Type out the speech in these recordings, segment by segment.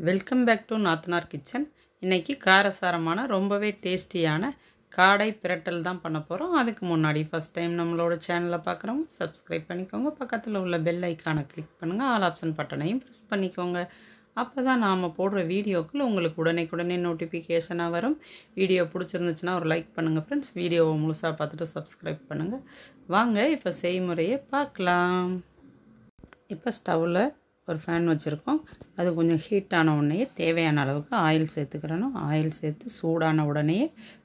Welcome back to நாத்தனார் kitchen. இன்றைக்கி காரசாரமான ரொம்பவே டேஸ்டியான காடை பிரட்டல் தான் பண்ண போகிறோம். அதுக்கு முன்னாடி ஃபஸ்ட் டைம் நம்மளோட சேனலை பார்க்குறவங்க சப்ஸ்கிரைப் பண்ணிக்கோங்க. பக்கத்தில் உள்ள பெல் ஐக்கானை கிளிக் பண்ணுங்கள். ஆல் ஆப்ஷன் பட்டனையும் ப்ரெஸ் பண்ணிக்கோங்க. அப்போ தான் நாம் போடுற வீடியோக்கள் உங்களுக்கு உடனே நோட்டிஃபிகேஷனாக வரும். வீடியோ பிடிச்சிருந்துச்சுன்னா ஒரு லைக் பண்ணுங்கள் ஃப்ரெண்ட்ஸ். வீடியோவை முழுசாக பார்த்துட்டு சப்ஸ்கிரைப் பண்ணுங்கள். வாங்க இப்போ செய்முறையை பார்க்கலாம். இப்போ ஸ்டவ்வில் ஒரு ஃபேன் வச்சுருக்கோம். அது கொஞ்சம் ஹீட் ஆன உடனே தேவையான அளவுக்கு ஆயில் சேர்த்துக்கிறணும். ஆயில் சேர்த்து சூடான உடனே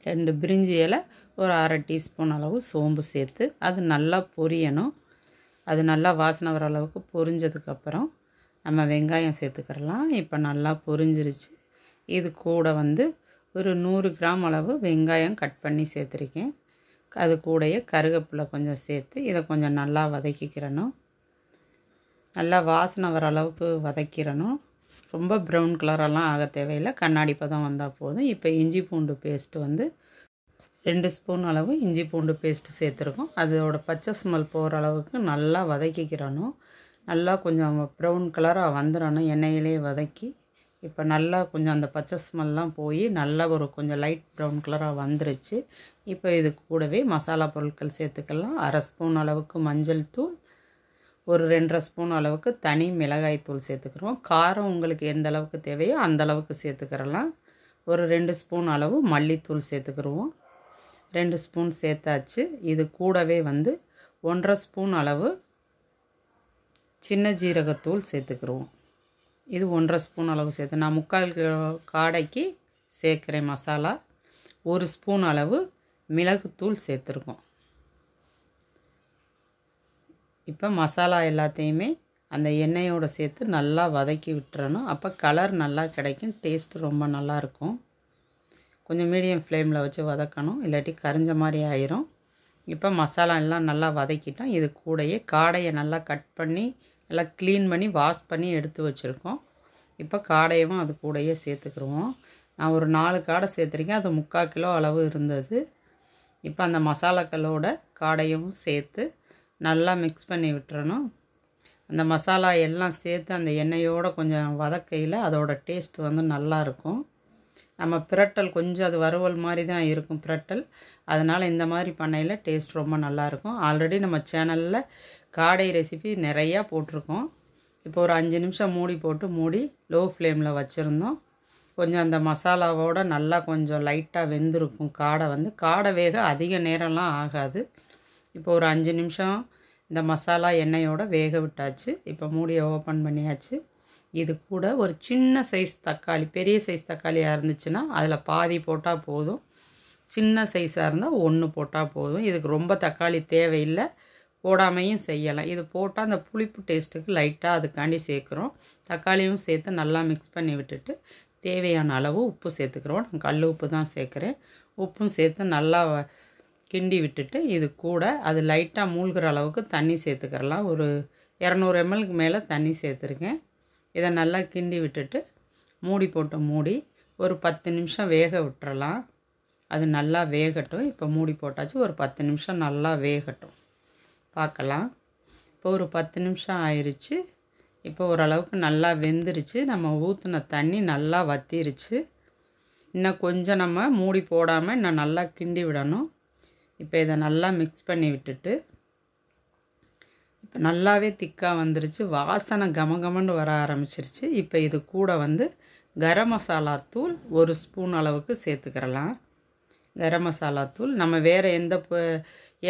2 பிரிஞ்சி இலை, ஒரு அரை டீஸ்பூன் அளவு சோம்பு சேர்த்து அது நல்லா பொரியணும். அது நல்லா வாசனை வர அளவுக்கு பொரிஞ்சதுக்கப்புறம் நம்ம வெங்காயம் சேர்த்துக்கிறலாம். இப்போ நல்லா பொரிஞ்சிருச்சு. இது கூட ஒரு 100 கிராம் அளவு வெங்காயம் கட் பண்ணி சேர்த்துருக்கேன். அது கூடயே கருவேப்பிலை கொஞ்சம் சேர்த்து இதை கொஞ்சம் நல்லா வதக்கிக்கிறணும். நல்லா வாசனை வர அளவுக்கு வதக்கிடணும். ரொம்ப ப்ரௌன் கலரெல்லாம் ஆக தேவையில்லை, கண்ணாடி பதம் வந்தால் போதும். இப்போ இஞ்சி பூண்டு பேஸ்ட்டு 2 ஸ்பூன் அளவு இஞ்சி பூண்டு பேஸ்ட்டு சேர்த்துருக்கோம். அதோட பச்சை ஸ்மெல் போகிற அளவுக்கு நல்லா வதக்கிக்கிறணும். நல்லா கொஞ்சம் ப்ரௌன் கலராக வந்துடணும் எண்ணெயிலே வதக்கி. இப்போ நல்லா கொஞ்சம் அந்த பச்சை ஸ்மெல்லாம் போய் நல்லா ஒரு கொஞ்சம் லைட் ப்ரௌன் கலராக வந்துருச்சு. இப்போ இது கூடவே மசாலா பொருட்கள் சேர்த்துக்கலாம். அரை ஸ்பூன் அளவுக்கு மஞ்சள் தூள், ஒரு 2.5 ஸ்பூன் அளவுக்கு தனி மிளகாய் தூள் சேர்த்துக்கிறோம். காரம் உங்களுக்கு எந்த அளவுக்கு தேவையோ அந்த அளவுக்கு சேர்த்துக்கிறலாம். ஒரு 2 ஸ்பூன் அளவு மல்லித்தூள் சேர்த்துக்கிடுவோம். 2 ஸ்பூன் சேர்த்தாச்சு. இது கூடவே 1.5 ஸ்பூன் அளவு சின்ன ஜீரகத்தூள் சேர்த்துக்கிடுவோம். இது 1.5 ஸ்பூன் அளவு சேர்த்து நான் 3/4 காடைக்கு சேர்க்குறேன் மசாலா. 1 ஸ்பூன் அளவு மிளகுத்தூள் சேர்த்துருக்கோம். இப்போ மசாலா எல்லாத்தையுமே அந்த எண்ணெயோடு சேர்த்து நல்லா வதக்கி விட்டுறணும். அப்போ கலர் நல்லா கிடைக்கும், டேஸ்ட்டு ரொம்ப நல்லாயிருக்கும். கொஞ்சம் மீடியம் ஃப்ளேமில் வச்சு வதக்கணும், இல்லாட்டி கரிஞ்ச மாதிரி ஆயிரும். இப்போ மசாலா எல்லாம் நல்லா வதக்கிட்டோம். இது கூடயே காடையை நல்லா கட் பண்ணி நல்லா க்ளீன் பண்ணி வாஷ் பண்ணி எடுத்து வச்சுருக்கோம். இப்போ காடையும் அது கூடயே சேர்த்துக்கிடுவோம். நான் ஒரு 4 காடை சேர்த்துருக்கேன். அது 3/4 கிலோ அளவு இருந்தது. இப்போ அந்த மசாலாக்களோட காடையும் சேர்த்து நல்லா மிக்ஸ் பண்ணி விட்டுறணும். அந்த மசாலா எல்லாம் சேர்த்து அந்த எண்ணெயோடு கொஞ்சம் வதக்கையில் அதோட டேஸ்ட் நல்லாயிருக்கும். நம்ம பிரட்டல் கொஞ்சம் அது வறுவல் மாதிரி தான் இருக்கும் பிரட்டல். அதனால் இந்த மாதிரி பண்ணையில் டேஸ்ட் ரொம்ப நல்லாயிருக்கும். ஆல்ரெடி நம்ம சேனலில் காடை ரெசிபி நிறையா போட்டிருக்கோம். இப்போ ஒரு 5 நிமிஷம் மூடி லோ ஃப்ளேமில் வச்சுருந்தோம். கொஞ்சம் அந்த மசாலாவோட நல்லா கொஞ்சம் லைட்டாக வெந்திருக்கும். காடை வேக அதிக நேரம்லாம் ஆகாது. இப்போ ஒரு 5 நிமிஷம் இந்த மசாலா எண்ணெயோடு வேக விட்டாச்சு. இப்போ மூடியை ஓப்பன் பண்ணியாச்சு. இது கூட ஒரு சின்ன சைஸ் தக்காளி, பெரிய சைஸ் தக்காளியாக இருந்துச்சுன்னா அதில் பாதி போட்டால் போதும். சின்ன சைஸாக இருந்தால் 1 போட்டால் போதும். இதுக்கு ரொம்ப தக்காளி தேவையில்லை, போடாமையும் செய்யலாம். இது போட்டால் அந்த புளிப்பு டேஸ்ட்டுக்கு லைட்டாக அதுக்காண்டி சேர்க்குறோம். தக்காளியும் சேர்த்து நல்லா மிக்ஸ் பண்ணி விட்டுட்டு தேவையான அளவு உப்பு சேர்த்துக்கிறோம். நான் கல் உப்பு தான் சேர்க்குறேன். உப்பும் சேர்த்து நல்லா கிண்டி விட்டுட்டு இது கூட அது லைட்டாக மூழ்கிற அளவுக்கு தண்ணி சேர்த்துக்கிறலாம். ஒரு 200 ml மேலே தண்ணி சேர்த்துருக்கேன். இதை நல்லா கிண்டி விட்டுட்டு மூடி ஒரு 10 நிமிஷம் வேக விட்டுறலாம். அது நல்லா வேகட்டும். இப்போ மூடி போட்டாச்சு. ஒரு 10 நிமிஷம் நல்லா வேகட்டும், பார்க்கலாம். இப்போ ஒரு 10 நிமிஷம் ஆயிடுச்சு. இப்போ ஓரளவுக்கு நல்லா வெந்துருச்சு. நம்ம ஊற்றின தண்ணி நல்லா வத்திருச்சு. இன்னும் கொஞ்சம் நம்ம மூடி போடாமல் இன்னும் நல்லா கிண்டி விடணும். இப்போ இதை நல்லா மிக்ஸ் பண்ணி விட்டுட்டு இப்போ நல்லாவே திக்காக வந்துருச்சு. வாசனை கமகமன்னு வர ஆரம்பிச்சிருச்சு. இப்போ இது கூட கரம் மசாலா தூள் 1 ஸ்பூன் அளவுக்கு சேர்த்துக்கிறலாம். கரம் மசாலா தூள் நம்ம வேறு எந்த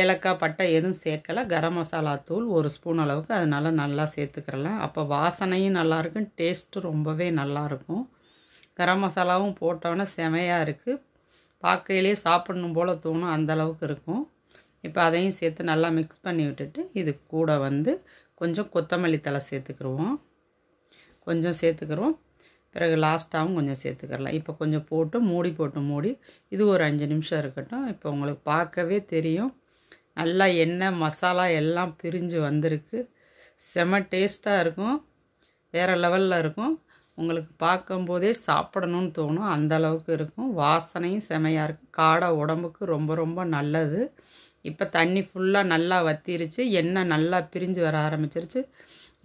ஏலக்காய் பட்டை எதுவும் சேர்க்கலை. கரம் மசாலா தூள் 1 ஸ்பூன் அளவுக்கு அதனால நல்லா சேர்த்துக்கிறலாம். அப்போ வாசனையும் நல்லாயிருக்கும், டேஸ்ட்டு ரொம்பவே நல்லாயிருக்கும். கரம் மசாலாவும் போட்டோன்னே செமையாக இருக்குது. பார்க்கையிலே சாப்பிடணும் போல் தோணும், அந்தளவுக்கு இருக்கும். இப்போ அதையும் சேர்த்து நல்லா மிக்ஸ் பண்ணி விட்டுட்டு இது கூட கொஞ்சம் கொத்தமல்லி தழை சேர்த்துக்கிடுவோம். கொஞ்சம் சேர்த்துக்கிறோம். பிறகு லாஸ்ட்டாகவும் கொஞ்சம் சேர்த்துக்கிறலாம். இப்போ கொஞ்சம் போட்டு மூடி இது ஒரு 5 நிமிஷம் இருக்கட்டும். இப்போ உங்களுக்கு பார்க்கவே தெரியும், நல்லா எண்ணெய் மசாலா எல்லாம் பிரிஞ்சு வந்திருக்கு. செம டேஸ்ட்டாக இருக்கும், வேறு லெவலில் இருக்கும். உங்களுக்கு பார்க்கும்போதே சாப்பிடணும்னு தோணும், அந்த அளவுக்கு இருக்கும். வாசனையும் செமையாக இருக்கும். காடை உடம்புக்கு ரொம்ப ரொம்ப நல்லது. இப்போ தண்ணி ஃபுல்லாக நல்லா வத்திருச்சு. எண்ணெய் நல்லா பிரிஞ்சு வர ஆரம்பிச்சிருச்சு.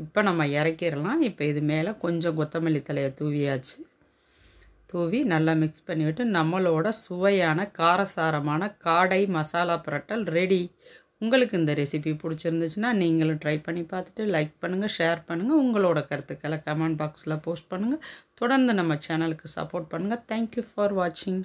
இப்போ நம்ம இறக்கிடலாம். இப்போ இது மேலே கொஞ்சம் கொத்தமல்லி தழையை தூவியாச்சு. தூவி நல்லா மிக்ஸ் பண்ணிவிட்டு நம்மளோட சுவையான காரசாரமான காடை மசாலா பிரட்டல் ரெடி. உங்களுக்கு இந்த ரெசிபி பிடிச்சிருந்துச்சுன்னா நீங்களும் ட்ரை பண்ணி பார்த்துட்டு லைக் பண்ணுங்கள், ஷேர் பண்ணுங்கள், உங்களோட கருத்துக்களை கமெண்ட் பாக்ஸில் போஸ்ட் பண்ணுங்கள். தொடர்ந்து நம்ம சேனலுக்கு சப்போர்ட் பண்ணுங்கள். தேங்க்யூ ஃபார் வாட்சிங்.